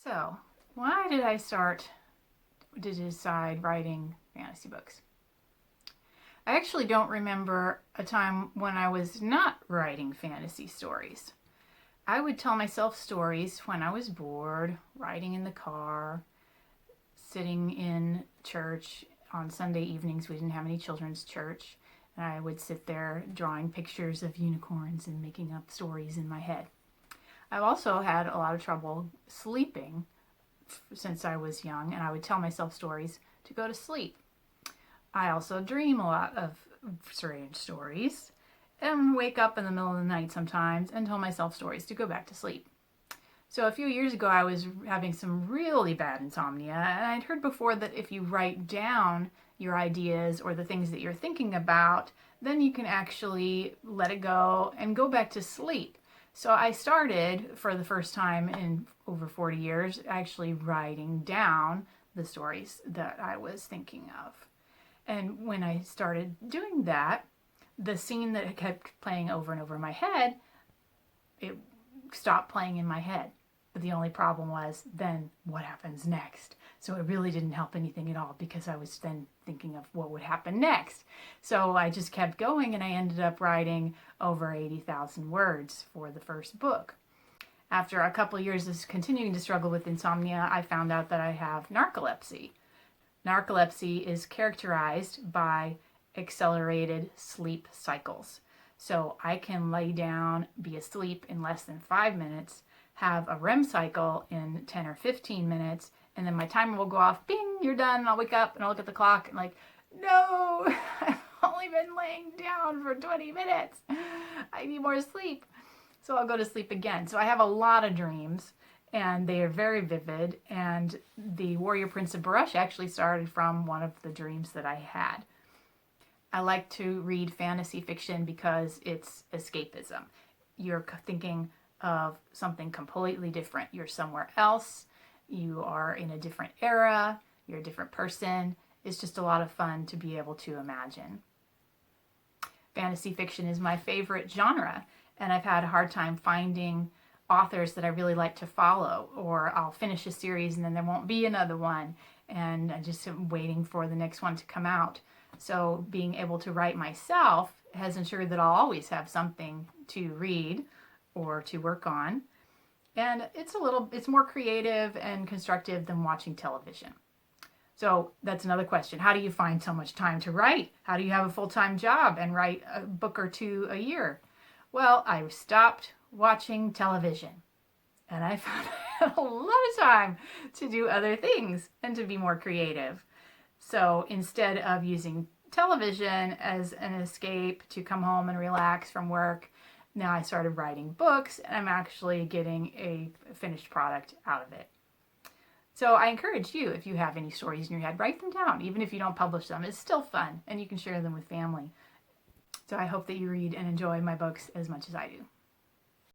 So, why did I start to decide writing fantasy books? I actually don't remember a time when I was not writing fantasy stories. I would tell myself stories when I was bored, riding in the car, sitting in church on Sunday evenings. We didn't have any children's church. And I would sit there drawing pictures of unicorns and making up stories in my head. I've also had a lot of trouble sleeping since I was young, and I would tell myself stories to go to sleep. I also dream a lot of strange stories and wake up in the middle of the night sometimes and tell myself stories to go back to sleep. So a few years ago, I was having some really bad insomnia, and I'd heard before that if you write down your ideas or the things that you're thinking about, then you can actually let it go and go back to sleep. So I started, for the first time in over 40 years, actually writing down the stories that I was thinking of. And when I started doing that, the scene that kept playing over and over in my head, it stopped playing in my head. But the only problem was then what happens next? So it really didn't help anything at all because I was then thinking of what would happen next. So I just kept going and I ended up writing over 80,000 words for the first book. After a couple of years of continuing to struggle with insomnia, I found out that I have narcolepsy. Narcolepsy is characterized by accelerated sleep cycles. So I can lay down, be asleep in less than 5 minutes, have a REM cycle in 10 or 15 minutes, and then my timer will go off, bing, you're done, and I'll wake up and I'll look at the clock and like, no, I've only been laying down for 20 minutes. I need more sleep. So I'll go to sleep again. So I have a lot of dreams and they are very vivid, and the Warrior Prince of Barush actually started from one of the dreams that I had. I like to read fantasy fiction because it's escapism. You're thinking of something completely different. You're somewhere else. You are in a different era. You're a different person. It's just a lot of fun to be able to imagine. Fantasy fiction is my favorite genre, and I've had a hard time finding authors that I really like to follow, or I'll finish a series and then there won't be another one, and I just am waiting for the next one to come out. So being able to write myself has ensured that I'll always have something to read or to work on. And it's more creative and constructive than watching television. So that's another question. How do you find so much time to write? How do you have a full-time job and write a book or two a year? Well, I stopped watching television and I found I had a lot of time to do other things and to be more creative. So instead of using television as an escape to come home and relax from work, now I started writing books and I'm actually getting a finished product out of it. So I encourage you, if you have any stories in your head, write them down. Even if you don't publish them, it's still fun and you can share them with family. So I hope that you read and enjoy my books as much as I do.